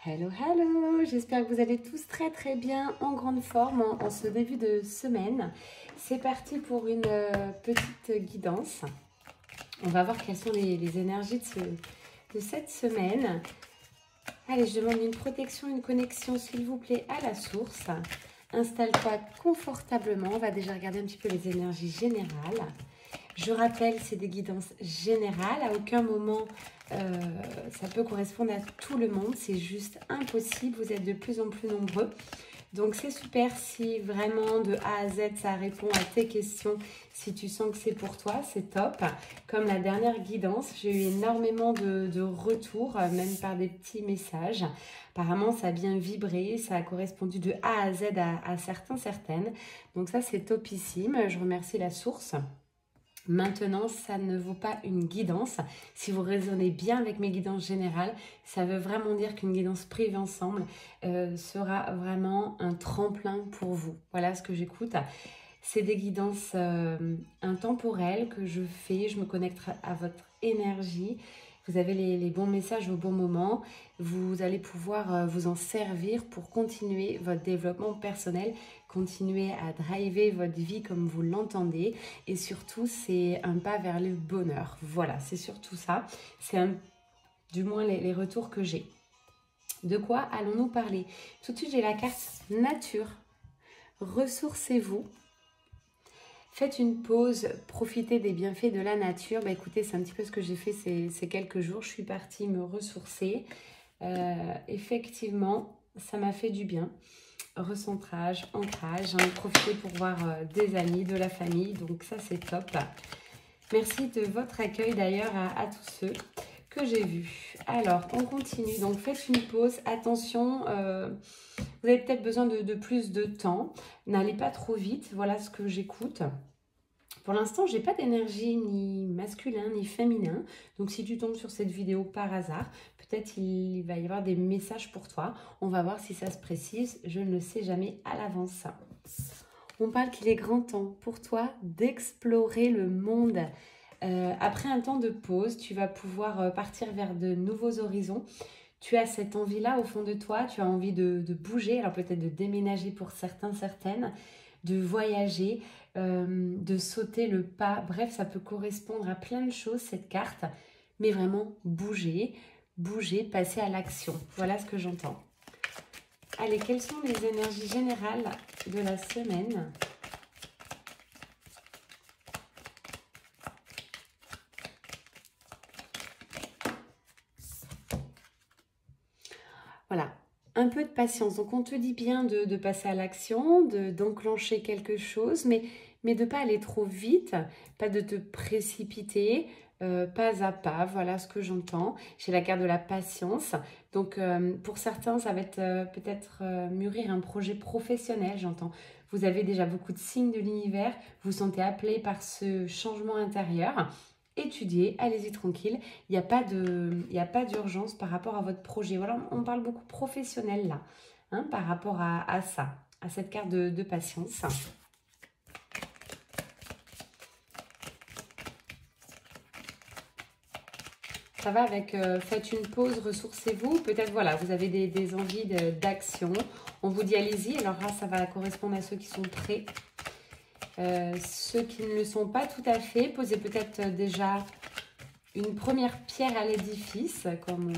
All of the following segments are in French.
Hello, hello! J'espère que vous allez tous très bien, en grande forme en ce début de semaine. C'est parti pour une petite guidance. On va voir quelles sont les énergies de cette semaine. Allez, je demande une protection, une connexion, s'il vous plaît, à la source. Installe-toi confortablement. On va déjà regarder un petit peu les énergies générales. Je rappelle, c'est des guidances générales. À aucun moment, ça peut correspondre à tout le monde. C'est juste impossible. Vous êtes de plus en plus nombreux. Donc, c'est super si vraiment de A à Z, ça répond à tes questions. Si tu sens que c'est pour toi, c'est top. Comme la dernière guidance, j'ai eu énormément de retours, même par des petits messages. Apparemment, ça a bien vibré. Ça a correspondu de A à Z à certains, certaines. Donc, ça, c'est topissime. Je remercie la source. Maintenant, ça ne vaut pas une guidance. Si vous raisonnez bien avec mes guidances générales, ça veut vraiment dire qu'une guidance privée ensemble sera vraiment un tremplin pour vous. Voilà ce que j'écoute. C'est des guidances intemporelles que je fais. Je me connecte à votre énergie. Vous avez les bons messages au bon moment. Vous allez pouvoir vous en servir pour continuer votre développement personnel, continuer à driver votre vie comme vous l'entendez. Et surtout, c'est un pas vers le bonheur. Voilà, c'est surtout ça. C'est du moins les retours que j'ai. De quoi allons-nous parler? Tout de suite, j'ai la carte nature. Ressourcez-vous. Faites une pause, profitez des bienfaits de la nature. Bah, écoutez, c'est un petit peu ce que j'ai fait ces quelques jours. Je suis partie me ressourcer. Effectivement, ça m'a fait du bien. Recentrage, ancrage. J'en ai profité pour voir des amis, de la famille. Donc ça, c'est top. Merci de votre accueil d'ailleurs à tous ceux que j'ai vus. Alors, on continue. Donc, faites une pause. Attention, vous avez peut-être besoin de plus de temps. N'allez pas trop vite. Voilà ce que j'écoute. Pour l'instant, je n'ai pas d'énergie ni masculin ni féminin. Donc, si tu tombes sur cette vidéo par hasard, peut-être il va y avoir des messages pour toi. On va voir si ça se précise. Je ne le sais jamais à l'avance. On parle qu'il est grand temps pour toi d'explorer le monde. Après un temps de pause, tu vas pouvoir partir vers de nouveaux horizons. Tu as cette envie-là au fond de toi. Tu as envie de bouger. Alors, peut-être de déménager pour certains, certaines. De voyager, de sauter le pas. Bref, ça peut correspondre à plein de choses, cette carte. Mais vraiment, bouger, passer à l'action. Voilà ce que j'entends. Allez, quelles sont les énergies générales de la semaine ? Voilà. Un peu de patience. Donc, on te dit bien de passer à l'action, d'enclencher quelque chose, mais de ne pas aller trop vite, pas de te précipiter, pas à pas. Voilà ce que j'entends. J'ai la carte de la patience. Donc, pour certains, ça va être peut-être mûrir un projet professionnel, j'entends. Vous avez déjà beaucoup de signes de l'univers. Vous vous sentez appelé par ce changement intérieur. Étudiez, allez-y tranquille. Il n'y a pas d'urgence par rapport à votre projet. Voilà, on parle beaucoup professionnel là, hein, par rapport à ça, à cette carte de patience. Ça va avec faites une pause, ressourcez-vous. Peut-être, voilà, vous avez des envies d'action. On vous dit allez-y. Alors là, ça va correspondre à ceux qui sont prêts. Ceux qui ne le sont pas tout à fait, posez peut-être déjà une première pierre à l'édifice, comme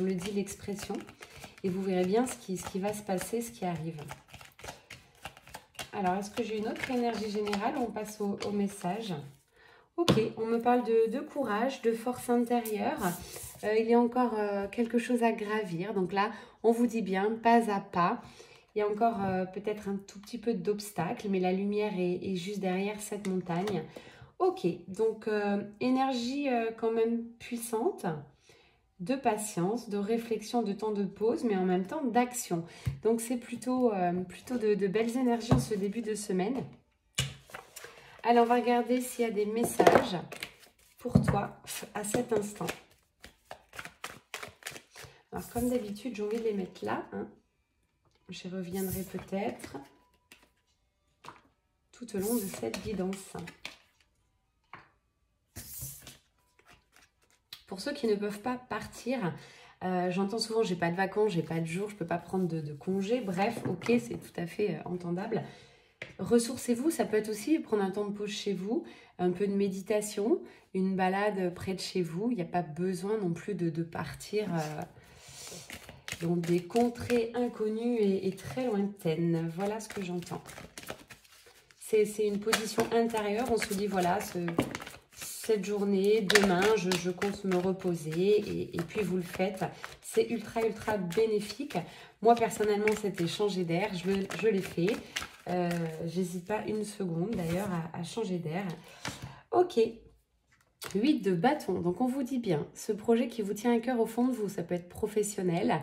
le dit l'expression. Et vous verrez bien ce qui va se passer, ce qui arrive. Alors, est-ce que j'ai une autre énergie générale? On passe au message. Ok, on me parle de courage, de force intérieure. Il y a encore quelque chose à gravir. Donc là, on vous dit bien, pas à pas. Il y a encore peut-être un tout petit peu d'obstacles, mais la lumière est juste derrière cette montagne. Ok, donc énergie quand même puissante, de patience, de réflexion, de temps de pause, mais en même temps d'action. Donc c'est plutôt de belles énergies en ce début de semaine. Alors on va regarder s'il y a des messages pour toi à cet instant. Alors comme d'habitude, j'ai envie de les mettre là. Hein. J'y reviendrai peut-être tout au long de cette guidance. Pour ceux qui ne peuvent pas partir, J'entends souvent, j'ai pas de vacances, j'ai pas de jours, je peux pas prendre de congé. Bref, ok, c'est tout à fait entendable. Ressourcez-vous, ça peut être aussi prendre un temps de pause chez vous, un peu de méditation, une balade près de chez vous. Il n'y a pas besoin non plus de partir dans des contrées inconnues et très lointaines. Voilà ce que j'entends. C'est une position intérieure. On se dit, voilà, cette journée, demain, je compte me reposer et puis vous le faites. C'est ultra, ultra bénéfique. Moi, personnellement, c'était changer d'air. Je l'ai fait. J'hésite pas une seconde, d'ailleurs, à changer d'air. Ok. 8 de bâton. Donc, on vous dit bien, ce projet qui vous tient à cœur au fond de vous, ça peut être professionnel.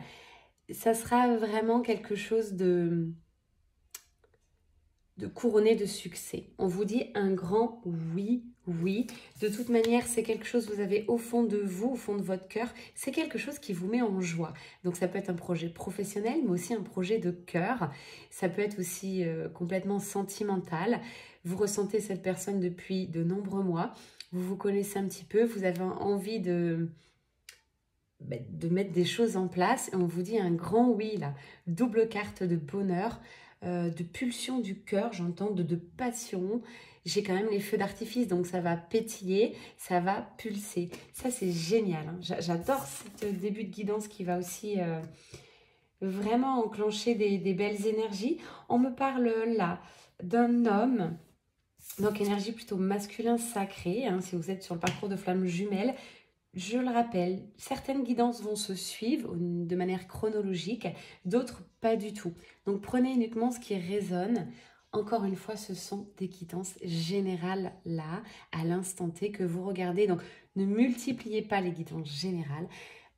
Ça sera vraiment quelque chose de couronné de succès. On vous dit un grand oui, oui. De toute manière, c'est quelque chose que vous avez au fond de vous, au fond de votre cœur. C'est quelque chose qui vous met en joie. Donc ça peut être un projet professionnel, mais aussi un projet de cœur. Ça peut être aussi complètement sentimental. Vous ressentez cette personne depuis de nombreux mois. Vous vous connaissez un petit peu. Vous avez envie de mettre des choses en place. Et on vous dit un grand oui là. Double carte de bonheur. De pulsion du cœur, j'entends de passion. J'ai quand même les feux d'artifice, donc ça va pétiller, ça va pulser. Ça, c'est génial. Hein. J'adore ce début de guidance qui va aussi vraiment enclencher des belles énergies. On me parle là d'un homme, donc énergie plutôt masculin sacré, hein, si vous êtes sur le parcours de flamme jumelle. Je le rappelle, certaines guidances vont se suivre de manière chronologique, d'autres pas du tout. Donc prenez uniquement ce qui résonne. Encore une fois, ce sont des guidances générales là, à l'instant T que vous regardez. Donc ne multipliez pas les guidances générales.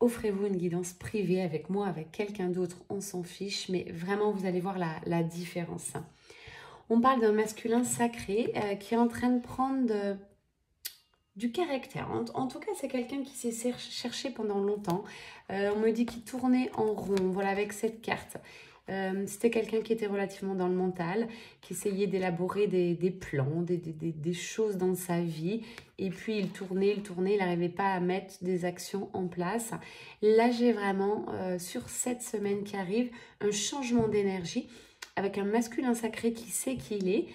Offrez-vous une guidance privée avec moi, avec quelqu'un d'autre, on s'en fiche. Mais vraiment, vous allez voir la différence. On parle d'un masculin sacré qui est en train de prendre du caractère. En tout cas, c'est quelqu'un qui s'est cherché pendant longtemps. On me dit qu'il tournait en rond, voilà, avec cette carte. C'était quelqu'un qui était relativement dans le mental, qui essayait d'élaborer des plans, des choses dans sa vie. Et puis, il tournait, il n'arrivait pas à mettre des actions en place. Là, j'ai vraiment, sur cette semaine qui arrive, un changement d'énergie avec un masculin sacré qui sait qui il est,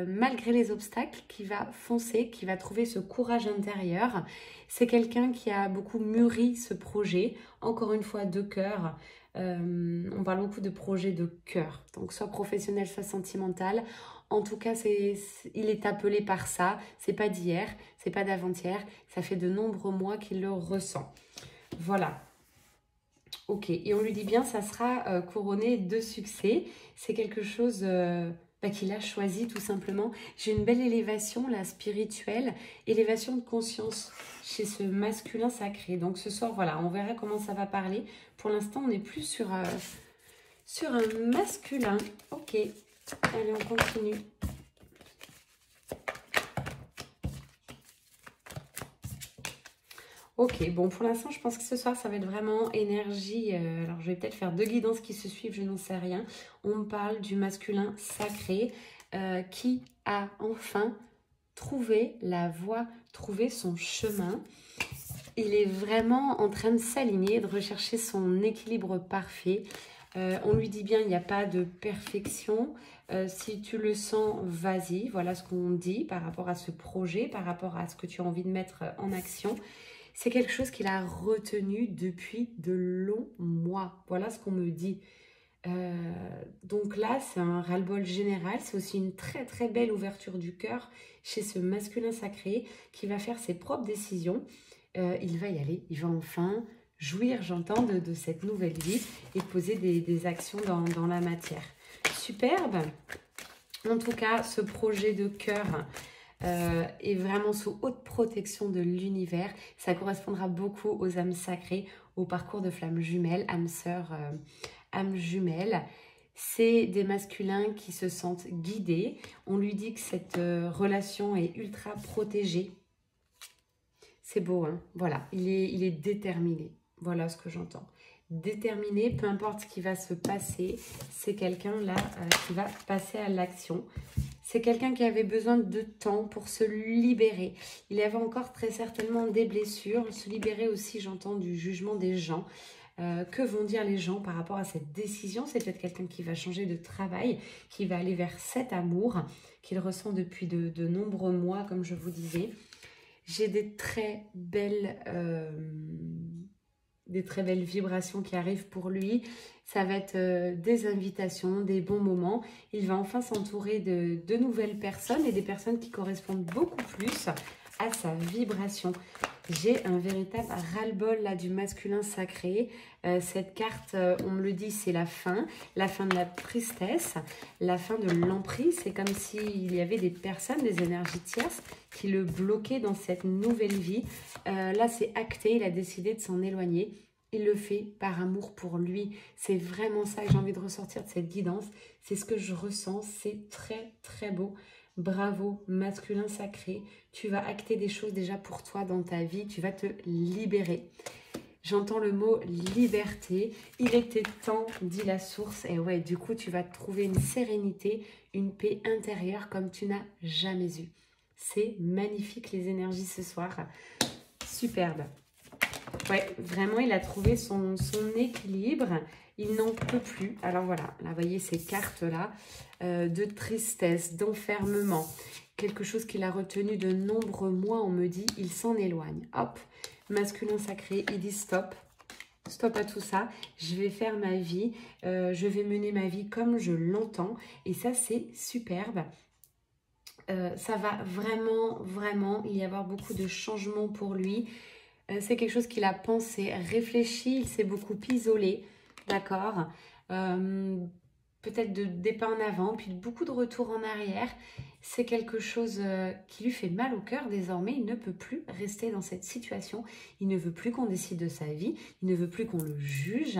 malgré les obstacles, qui va foncer, qui va trouver ce courage intérieur. C'est quelqu'un qui a beaucoup mûri ce projet, encore une fois de cœur. On parle beaucoup de projet de cœur, donc soit professionnel, soit sentimental. En tout cas, il est appelé par ça. C'est pas d'hier, c'est pas d'avant-hier. Ça fait de nombreux mois qu'il le ressent. Voilà. Ok, et on lui dit bien, ça sera couronné de succès. C'est quelque chose qu'il a choisi tout simplement. J'ai une belle élévation, là, spirituelle, élévation de conscience chez ce masculin sacré. Donc ce soir, voilà, on verra comment ça va parler. Pour l'instant, on n'est plus sur un masculin. Ok, allez, on continue. Ok, bon, pour l'instant, je pense que ce soir, ça va être vraiment énergie. Alors, je vais peut-être faire 2 guidances qui se suivent, je n'en sais rien. On me parle du masculin sacré qui a enfin trouvé la voie, trouvé son chemin. Il est vraiment en train de s'aligner, de rechercher son équilibre parfait. On lui dit bien, il n'y a pas de perfection. Si tu le sens, vas-y. Voilà ce qu'on dit par rapport à ce projet, par rapport à ce que tu as envie de mettre en action. C'est quelque chose qu'il a retenu depuis de longs mois. Voilà ce qu'on me dit. Donc là, c'est un ras-le-bol général. C'est aussi une très très belle ouverture du cœur chez ce masculin sacré qui va faire ses propres décisions. Il va y aller. Il va enfin jouir, j'entends, de cette nouvelle vie et poser des actions dans la matière. Superbe. En tout cas, ce projet de cœur est vraiment sous haute protection de l'univers. Ça correspondra beaucoup aux âmes sacrées, au parcours de flammes jumelles, âmes sœurs, âmes jumelles. C'est des masculins qui se sentent guidés. On lui dit que cette relation est ultra protégée. C'est beau, hein? Voilà, il est déterminé. Voilà ce que j'entends. Déterminé, peu importe ce qui va se passer, c'est quelqu'un là qui va passer à l'action. C'est quelqu'un qui avait besoin de temps pour se libérer. Il avait encore très certainement des blessures, se libérer aussi, j'entends, du jugement des gens. Que vont dire les gens par rapport à cette décision? C'est peut-être quelqu'un qui va changer de travail, qui va aller vers cet amour qu'il ressent depuis de nombreux mois, comme je vous disais. J'ai des très belles vibrations qui arrivent pour lui. Ça va être des invitations, des bons moments. Il va enfin s'entourer de nouvelles personnes et des personnes qui correspondent beaucoup plus à sa vibration. J'ai un véritable ras-le-bol là du masculin sacré. Cette carte, on me le dit, c'est la fin de la tristesse, la fin de l'emprise. C'est comme s'il y avait des personnes, des énergies tierces qui le bloquaient dans cette nouvelle vie. Là, c'est acté, il a décidé de s'en éloigner. Il le fait par amour pour lui. C'est vraiment ça que j'ai envie de ressortir de cette guidance. C'est ce que je ressens. C'est très, très beau. Bravo, masculin sacré. Tu vas acter des choses déjà pour toi dans ta vie. Tu vas te libérer. J'entends le mot liberté. Il était temps, dit la source. Et ouais, du coup, tu vas trouver une sérénité, une paix intérieure comme tu n'as jamais eu. C'est magnifique les énergies ce soir. Superbe. Ouais, vraiment, il a trouvé son équilibre. Il n'en peut plus. Alors voilà, là, vous voyez ces cartes-là de tristesse, d'enfermement. Quelque chose qu'il a retenu de nombreux mois, on me dit, il s'en éloigne. Hop, masculin sacré, il dit stop. Stop à tout ça. Je vais faire ma vie. Je vais mener ma vie comme je l'entends. Et ça, c'est superbe. Ça va vraiment, vraiment, il y avoir beaucoup de changements pour lui. C'est quelque chose qu'il a pensé, réfléchi, il s'est beaucoup isolé, d'accord, peut-être de pas en avant, puis beaucoup de retours en arrière. C'est quelque chose qui lui fait mal au cœur désormais. Il ne peut plus rester dans cette situation. Il ne veut plus qu'on décide de sa vie. Il ne veut plus qu'on le juge.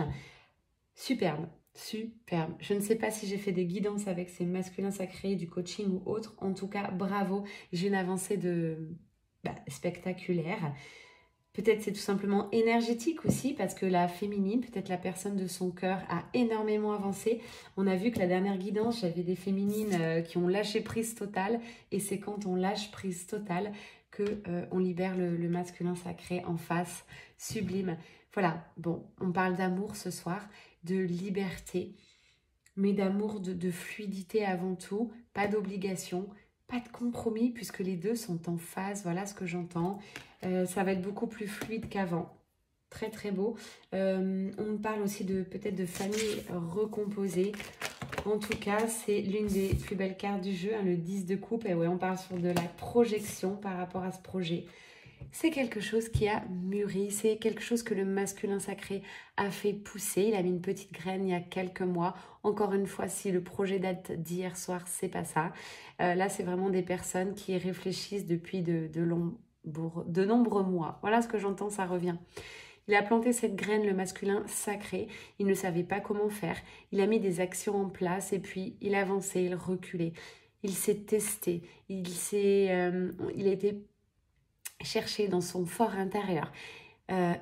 Superbe, superbe. Je ne sais pas si j'ai fait des guidances avec ces masculins sacrés, du coaching ou autre. En tout cas, bravo. J'ai une avancée spectaculaire. Peut-être c'est tout simplement énergétique aussi parce que la féminine, peut-être la personne de son cœur a énormément avancé. On a vu que la dernière guidance, j'avais des féminines qui ont lâché prise totale et c'est quand on lâche prise totale que on libère le masculin sacré en face, sublime. Voilà, bon, on parle d'amour ce soir, de liberté, mais d'amour, de fluidité avant tout, pas d'obligation, pas de compromis puisque les deux sont en phase, voilà ce que j'entends. Ça va être beaucoup plus fluide qu'avant. Très très beau. On me parle aussi peut-être de famille recomposée. En tout cas, c'est l'une des plus belles cartes du jeu, hein, le 10 de coupe. Et ouais, on parle sur de la projection par rapport à ce projet. C'est quelque chose qui a mûri, c'est quelque chose que le masculin sacré a fait pousser. Il a mis une petite graine il y a quelques mois. Encore une fois, si le projet date d'hier soir, c'est pas ça. Là, c'est vraiment des personnes qui réfléchissent depuis de nombreux mois. Voilà ce que j'entends, ça revient. Il a planté cette graine, le masculin sacré. Il ne savait pas comment faire. Il a mis des actions en place et puis il avançait, il reculait. Il s'est testé. Il a été cherché dans son fort intérieur.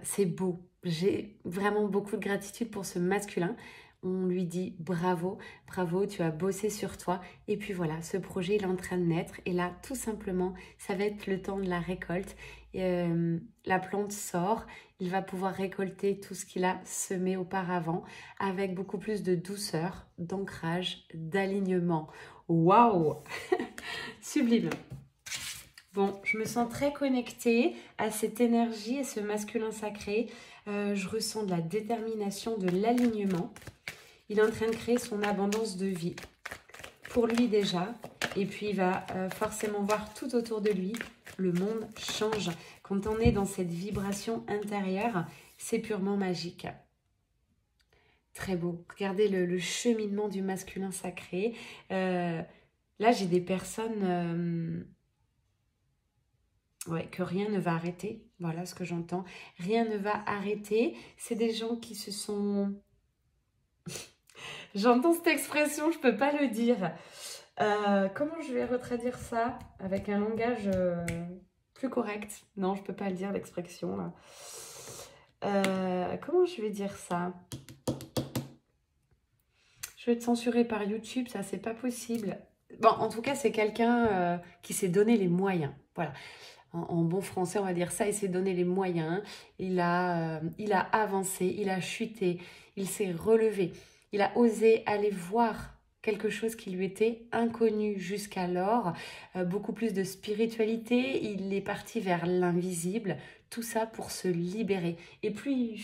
C'est beau. J'ai vraiment beaucoup de gratitude pour ce masculin. On lui dit bravo, bravo, tu as bossé sur toi. Et puis voilà, ce projet, il est en train de naître. Et là, tout simplement, ça va être le temps de la récolte. La plante sort. Il va pouvoir récolter tout ce qu'il a semé auparavant avec beaucoup plus de douceur, d'ancrage, d'alignement. Waouh! Sublime! Bon, je me sens très connectée à cette énergie et ce masculin sacré. Je ressens de la détermination, de l'alignement. Il est en train de créer son abondance de vie. Pour lui déjà. Et puis il va forcément voir tout autour de lui. Le monde change. Quand on est dans cette vibration intérieure, c'est purement magique. Très beau. Regardez le cheminement du masculin sacré. Là, j'ai des personnes... Ouais, que rien ne va arrêter. Voilà ce que j'entends. Rien ne va arrêter. C'est des gens qui se sont... J'entends cette expression, je ne peux pas le dire. Comment je vais retraduire ça avec un langage plus correct? Non, je ne peux pas le dire, l'expression. Comment je vais dire ça? Je vais être censurée par YouTube, ça, c'est pas possible. Bon, en tout cas, c'est quelqu'un qui s'est donné les moyens. Voilà. en bon français, on va dire ça, il s'est donné les moyens, il a avancé, il a chuté, il s'est relevé, il a osé aller voir quelque chose qui lui était inconnu jusqu'alors, beaucoup plus de spiritualité, il est parti vers l'invisible, tout ça pour se libérer. Et plus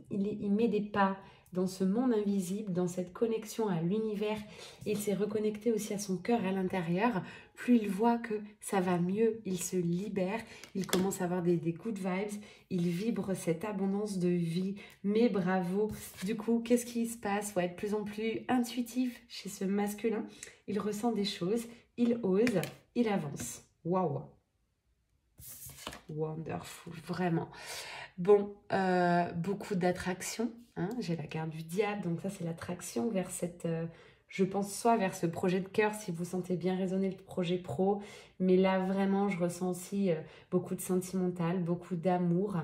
il met des pas dans ce monde invisible, dans cette connexion à l'univers, et il s'est reconnecté aussi à son cœur à l'intérieur, plus il voit que ça va mieux, il se libère, il commence à avoir des good vibes, il vibre cette abondance de vie, mais bravo. Du coup, qu'est-ce qui se passe? Il faut être de plus en plus intuitif chez ce masculin, il ressent des choses, il ose, il avance. Waouh! Wonderful, vraiment. Bon, beaucoup d'attraction, hein, j'ai la carte du diable, donc ça c'est l'attraction vers cette, je pense soit vers ce projet de cœur si vous sentez bien résonner le projet pro, mais là vraiment je ressens aussi beaucoup de sentimental, beaucoup d'amour.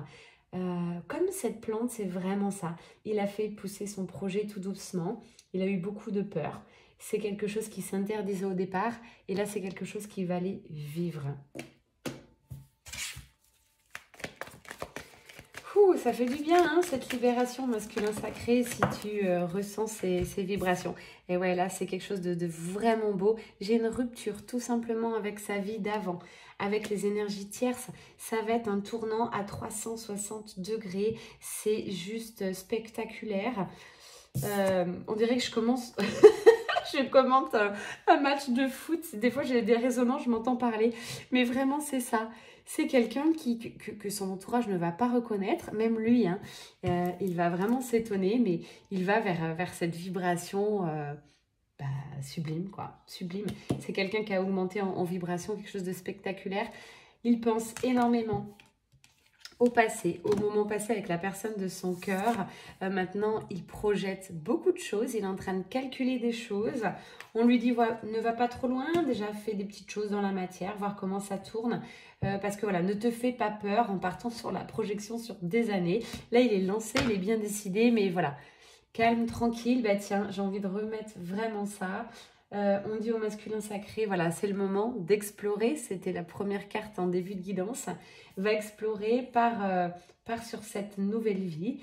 Comme cette plante, c'est vraiment ça. Il a fait pousser son projet tout doucement, il a eu beaucoup de peur. C'est quelque chose qui s'interdisait au départ, et là c'est quelque chose qui va aller vivre. Ça fait du bien, hein, cette libération masculin sacré, si tu ressens ces vibrations. Et ouais, là, c'est quelque chose de vraiment beau. J'ai une rupture, tout simplement, avec sa vie d'avant, avec les énergies tierces. Ça va être un tournant à 360 degrés. C'est juste spectaculaire. On dirait que je commence... Je commente un match de foot. Des fois, j'ai des résonances, je m'entends parler. Mais vraiment, c'est ça. C'est quelqu'un que son entourage ne va pas reconnaître, même lui. Hein. Il va vraiment s'étonner, mais il va vers cette vibration sublime, quoi. Sublime. C'est quelqu'un qui a augmenté en vibration, quelque chose de spectaculaire. Il pense énormément au passé, au moment passé avec la personne de son cœur. Maintenant, il projette beaucoup de choses. Il est en train de calculer des choses. On lui dit, ne va pas trop loin. Déjà, fais des petites choses dans la matière, voir comment ça tourne. Parce que voilà, ne te fais pas peur en partant sur la projection sur des années. Là, il est lancé, il est bien décidé. Mais voilà, calme, tranquille. Bah tiens, j'ai envie de remettre vraiment ça. On dit au masculin sacré, voilà, c'est le moment d'explorer. C'était la première carte en début de guidance. Va explorer, part sur cette nouvelle vie.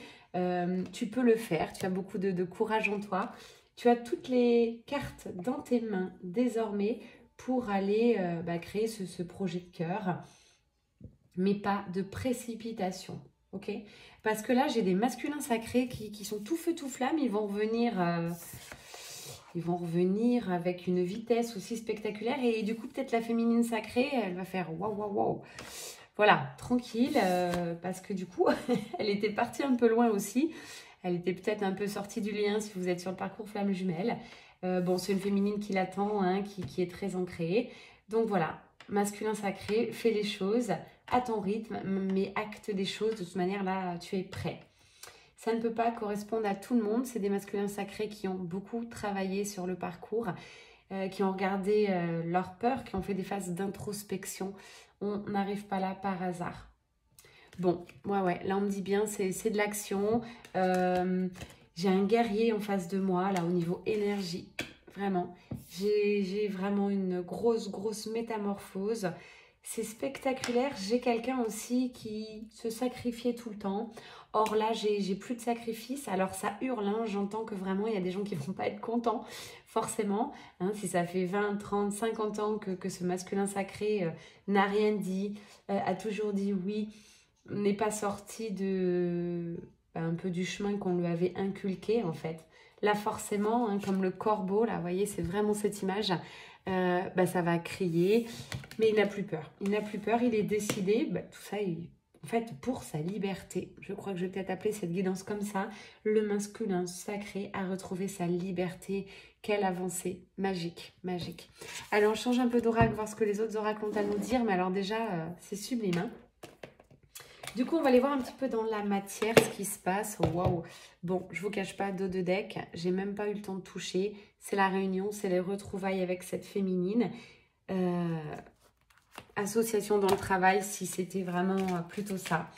Tu peux le faire, tu as beaucoup de courage en toi. Tu as toutes les cartes dans tes mains désormais pour aller créer ce projet de cœur. Mais pas de précipitation, ok? Parce que là, j'ai des masculins sacrés qui sont tout feu, tout flamme. Ils vont revenir avec une vitesse aussi spectaculaire. Et du coup, peut-être la féminine sacrée, elle va faire waouh, waouh, waouh. Voilà, tranquille, parce que du coup, elle était partie un peu loin aussi. Elle était peut-être un peu sortie du lien si vous êtes sur le parcours flamme jumelle. Bon, c'est une féminine qui l'attend, hein, qui est très ancrée. Donc voilà, masculin sacré, fais les choses à ton rythme, mais acte des choses. De toute manière, là, tu es prêt. Ça ne peut pas correspondre à tout le monde. C'est des masculins sacrés qui ont beaucoup travaillé sur le parcours, qui ont regardé leurs peurs, qui ont fait des phases d'introspection. On n'arrive pas là par hasard. Bon, ouais, là on me dit bien, c'est de l'action. J'ai un guerrier en face de moi, là au niveau énergie. Vraiment, j'ai vraiment une grosse métamorphose. C'est spectaculaire. J'ai quelqu'un aussi qui se sacrifiait tout le temps. Or là, j'ai plus de sacrifice. Alors ça hurle, hein. J'entends que vraiment, il y a des gens qui vont pas être contents, forcément. Hein, si ça fait 20, 30, 50 ans que ce masculin sacré n'a rien dit, a toujours dit oui, n'est pas sorti un peu du chemin qu'on lui avait inculqué, en fait. Là, forcément, hein, comme le corbeau, là, vous voyez, c'est vraiment cette image. Ça va crier, mais il n'a plus peur. Il n'a plus peur, il est décidé. Tout ça, en fait, pour sa liberté. Je crois que je vais peut-être appeler cette guidance comme ça. Le masculin sacré a retrouvé sa liberté. Quelle avancée magique, magique. Alors, on change un peu d'oracle, voir ce que les autres oracles ont à nous dire. Mais alors déjà, c'est sublime, hein. Du coup, on va aller voir un petit peu dans la matière ce qui se passe. Waouh! Bon, je ne vous cache pas, dos de deck, j'ai même pas eu le temps de toucher. C'est la réunion, c'est les retrouvailles avec cette féminine. Association dans le travail, si c'était vraiment plutôt ça.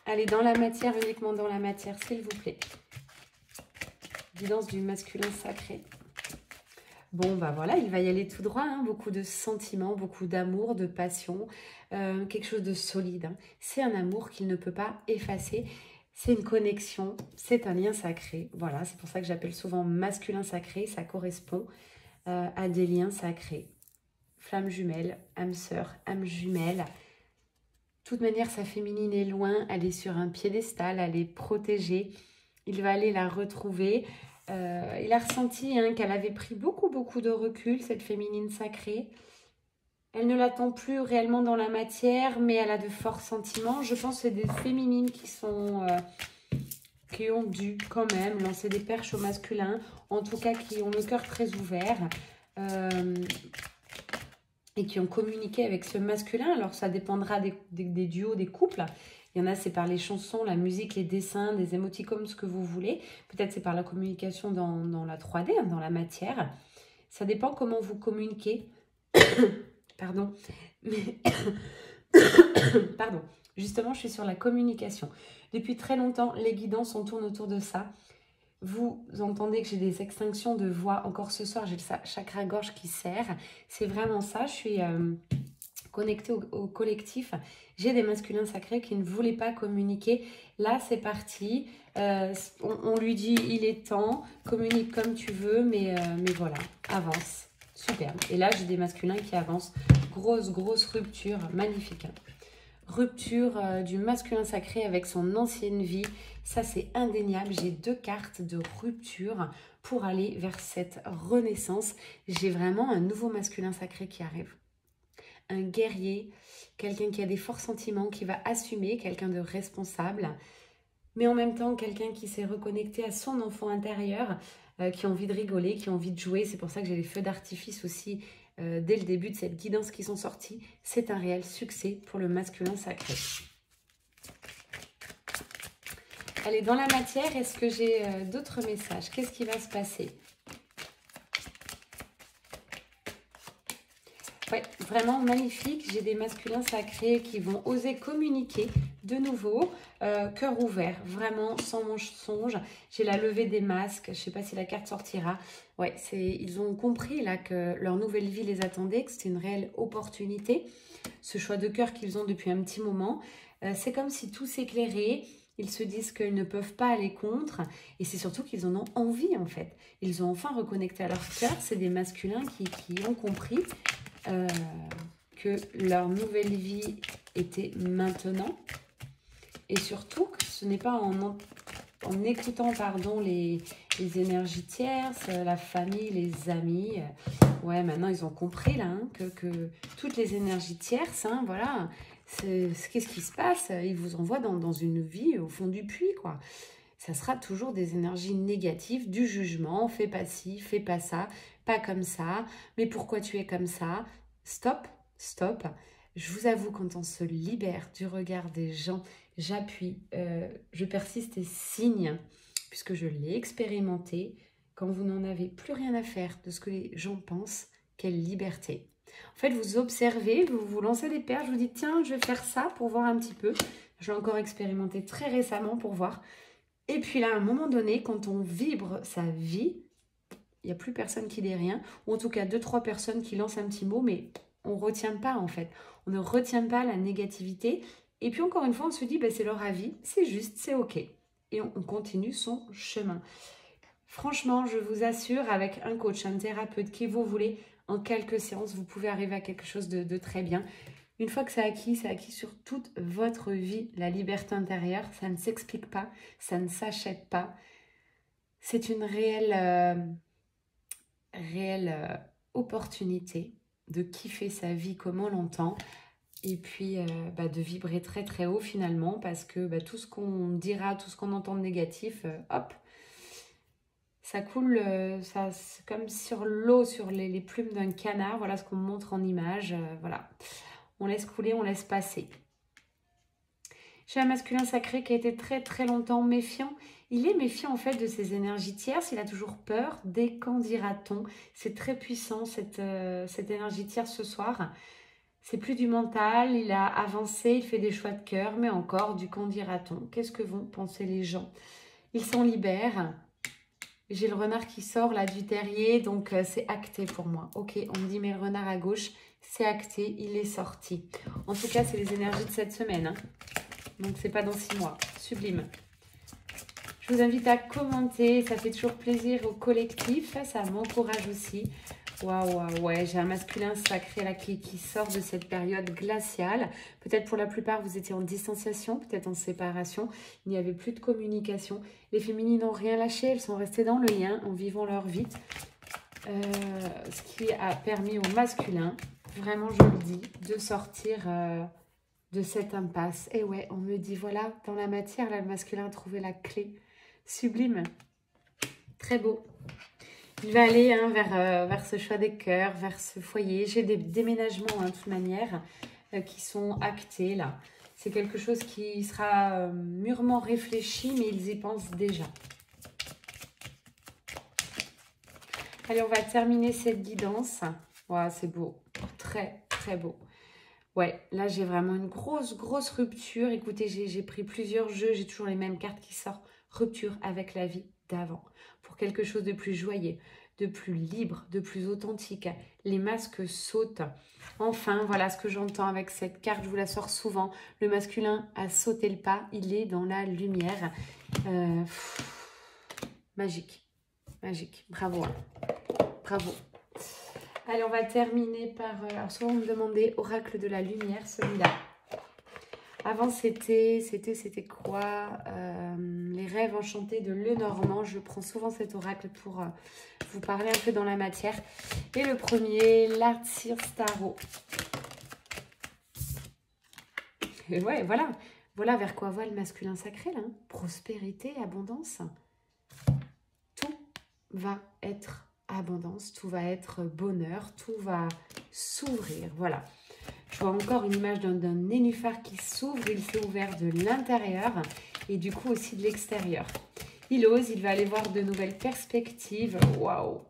Allez, dans la matière, uniquement dans la matière, s'il vous plaît. Guidance du masculin sacré. Bon, bah voilà, il va y aller tout droit, hein, beaucoup de sentiments, beaucoup d'amour, de passion, quelque chose de solide, hein. C'est un amour qu'il ne peut pas effacer. C'est une connexion, c'est un lien sacré. Voilà, c'est pour ça que j'appelle souvent masculin sacré. Ça correspond à des liens sacrés. Flamme jumelle, âme sœur, âme jumelle. De toute manière, sa féminine est loin, elle est sur un piédestal, elle est protégée. Il va aller la retrouver. Il a ressenti hein, qu'elle avait pris beaucoup de recul, cette féminine sacrée. Elle ne l'attend plus réellement dans la matière, mais elle a de forts sentiments. Je pense que c'est des féminines qui ont dû quand même lancer des perches au masculin, en tout cas qui ont le cœur très ouvert et qui ont communiqué avec ce masculin. Alors ça dépendra des duos, des couples. Il y en a, c'est par les chansons, la musique, les dessins, des émoticônes, ce que vous voulez. Peut-être c'est par la communication dans la 3D, hein, dans la matière. Ça dépend comment vous communiquez. Pardon. Mais... Pardon. Justement, je suis sur la communication. Depuis très longtemps, les guidances, on tourne autour de ça. Vous entendez que j'ai des extinctions de voix. Encore ce soir, j'ai le chakra gorge qui serre. C'est vraiment ça. Je suis connectée au collectif. J'ai des masculins sacrés qui ne voulaient pas communiquer. Là, c'est parti. On lui dit, il est temps. Communique comme tu veux, mais voilà, avance. Super. Et là, j'ai des masculins qui avancent. Grosse rupture. Magnifique. Hein. Rupture du masculin sacré avec son ancienne vie. Ça, c'est indéniable. J'ai 2 cartes de rupture pour aller vers cette renaissance. J'ai vraiment un nouveau masculin sacré qui arrive. Un guerrier, quelqu'un qui a des forts sentiments, qui va assumer, quelqu'un de responsable, mais en même temps, quelqu'un qui s'est reconnecté à son enfant intérieur, qui a envie de rigoler, qui a envie de jouer. C'est pour ça que j'ai les feux d'artifice aussi dès le début de cette guidance qui sont sortis. C'est un réel succès pour le masculin sacré. Allez, dans la matière, est-ce que j'ai d'autres messages? Qu'est-ce qui va se passer? Ouais, vraiment magnifique. J'ai des masculins sacrés qui vont oser communiquer de nouveau, cœur ouvert, vraiment sans mensonge. J'ai la levée des masques. Je ne sais pas si la carte sortira. Ouais, ils ont compris là que leur nouvelle vie les attendait, que c'était une réelle opportunité. Ce choix de cœur qu'ils ont depuis un petit moment. C'est comme si tout s'éclairait. Ils se disent qu'ils ne peuvent pas aller contre. Et c'est surtout qu'ils en ont envie en fait. Ils ont enfin reconnecté à leur cœur. C'est des masculins qui ont compris que leur nouvelle vie était maintenant. Et surtout que ce n'est pas en écoutant les énergies tierces, la famille, les amis. Ouais, maintenant ils ont compris là hein, que toutes les énergies tierces, hein, voilà, qu'est-ce qui se passe? Ils vous envoient dans une vie au fond du puits, quoi. Ça sera toujours des énergies négatives, du jugement, fais pas ci, fais pas ça, pas comme ça, mais pourquoi tu es comme ça? Stop, stop. Je vous avoue, quand on se libère du regard des gens, j'appuie, je persiste et signe, puisque je l'ai expérimenté. Quand vous n'en avez plus rien à faire de ce que les gens pensent, quelle liberté. En fait, vous observez, vous vous lancez des perches, vous dites, tiens, je vais faire ça pour voir un petit peu. Je l'ai encore expérimenté très récemment pour voir. Et puis là, à un moment donné, quand on vibre sa vie, il n'y a plus personne qui dit rien, ou en tout cas 2-3 personnes qui lancent un petit mot, mais on ne retient pas en fait. On ne retient pas la négativité. Et puis encore une fois, on se dit, bah, c'est leur avis, c'est juste, c'est ok. Et on continue son chemin. Franchement, je vous assure, avec un coach, un thérapeute, qui vous voulez, en quelques séances, vous pouvez arriver à quelque chose de très bien. Une fois que c'est acquis sur toute votre vie, la liberté intérieure. Ça ne s'explique pas, ça ne s'achète pas. C'est une réelle opportunité de kiffer sa vie comme on l'entend. Et puis de vibrer très très haut finalement, parce que tout ce qu'on dira, tout ce qu'on entend de négatif, hop, ça coule, c'est comme sur l'eau, sur les plumes d'un canard. Voilà ce qu'on montre en image, voilà. On laisse couler, on laisse passer. J'ai un masculin sacré qui a été très très longtemps méfiant. Il est méfiant en fait de ses énergies tierces. Il a toujours peur des qu'en dira-t-on. C'est très puissant cette énergie tierce ce soir. C'est plus du mental, il a avancé, il fait des choix de cœur, mais encore du qu'en dira-t-on. Qu'est-ce que vont penser les gens? Il s'en libère. J'ai le renard qui sort là du terrier, donc c'est acté pour moi. Ok, on me dit, mais le renard à gauche, c'est acté, il est sorti. En tout cas, c'est les énergies de cette semaine. Hein. Donc, c'est pas dans 6 mois. Sublime. Je vous invite à commenter, ça fait toujours plaisir au collectif, ça m'encourage aussi. Waouh, ouais, j'ai un masculin sacré là qui sort de cette période glaciale. Peut-être pour la plupart, vous étiez en distanciation, peut-être en séparation. Il n'y avait plus de communication. Les féminines n'ont rien lâché, elles sont restées dans le lien en vivant leur vie. Ce qui a permis au masculin, vraiment je le dis, de sortir de cette impasse. Et ouais, on me dit, voilà, dans la matière, là, le masculin a trouvé la clé. Sublime. Très beau. Il va aller hein, vers ce choix des cœurs, vers ce foyer. J'ai des déménagements, hein, de toute manière, qui sont actés, là. C'est quelque chose qui sera mûrement réfléchi, mais ils y pensent déjà. Allez, on va terminer cette guidance. Wow, c'est beau. Très, très beau. Ouais, là, j'ai vraiment une grosse rupture. Écoutez, j'ai pris plusieurs jeux. J'ai toujours les mêmes cartes qui sortent. Rupture avec la vie d'avant. Pour quelque chose de plus joyeux, de plus libre, de plus authentique. Les masques sautent. Enfin, voilà ce que j'entends avec cette carte. Je vous la sors souvent. Le masculin a sauté le pas. Il est dans la lumière. Magique. Magique. Bravo. Hein. Bravo. Allez, on va terminer par... alors, souvent, on me demandait Oracle de la lumière, celui-là. Avant, c'était quoi les rêves enchantés de Lenormand. Je prends souvent cet oracle pour vous parler un peu dans la matière. Et le premier, l'Artsir Starro. Et ouais, voilà. Voilà vers quoi va le masculin sacré, là. Hein. Prospérité, abondance. Tout va être abondance, tout va être bonheur, tout va s'ouvrir. Voilà. Je vois encore une image d'un nénuphar qui s'ouvre. Il s'est ouvert de l'intérieur et du coup aussi de l'extérieur. Il ose, il va aller voir de nouvelles perspectives. Waouh!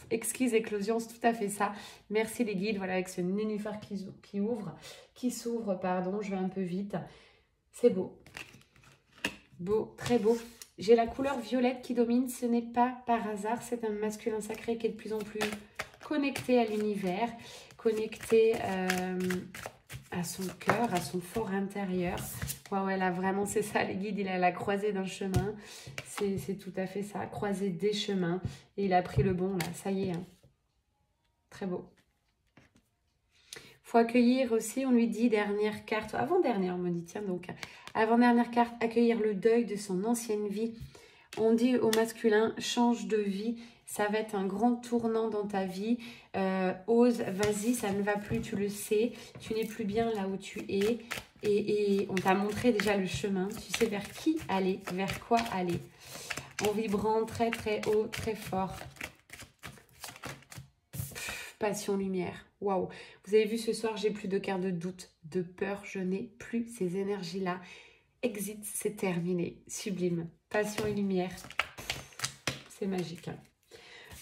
Exquise éclosion, c'est tout à fait ça. Merci les guides. Voilà, avec ce nénuphar qui s'ouvre, pardon, je vais un peu vite. C'est beau. Beau, très beau. J'ai la couleur violette qui domine. Ce n'est pas par hasard. C'est un masculin sacré qui est de plus en plus connecté à l'univers, connecté à son cœur, à son fort intérieur. Ouais, là, vraiment, c'est ça, les guides. Il est à la croisée d'un chemin. C'est tout à fait ça, croisée des chemins. Et il a pris le bon, là. Ça y est. Hein. Très beau. Faut accueillir aussi, on lui dit, dernière carte. Avant-dernière, on me dit, tiens, donc, avant-dernière carte, accueillir le deuil de son ancienne vie. On dit au masculin, change de vie. Ça va être un grand tournant dans ta vie. Ose, vas-y, ça ne va plus, tu le sais. Tu n'es plus bien là où tu es. Et on t'a montré déjà le chemin. Tu sais vers qui aller, vers quoi aller. En vibrant très très haut, très fort. Passion, lumière. Waouh. Vous avez vu ce soir, j'ai plus de carte de doute, de peur. Je n'ai plus ces énergies-là. Exit, c'est terminé. Sublime. Passion et lumière. C'est magique. Hein.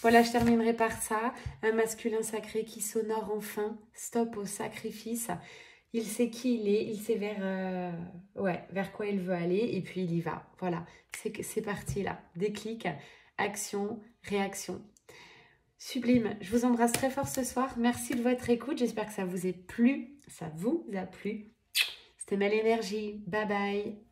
Voilà, je terminerai par ça. Un masculin sacré qui s'honore enfin. Stop au sacrifice. Il sait qui il est. Il sait vers quoi il veut aller. Et puis, il y va. Voilà, c'est parti là. Déclic, action, réaction. Sublime. Je vous embrasse très fort ce soir. Merci de votre écoute. J'espère que ça vous a plu. Ça vous a plu. C'était Mel Énergie. Bye bye.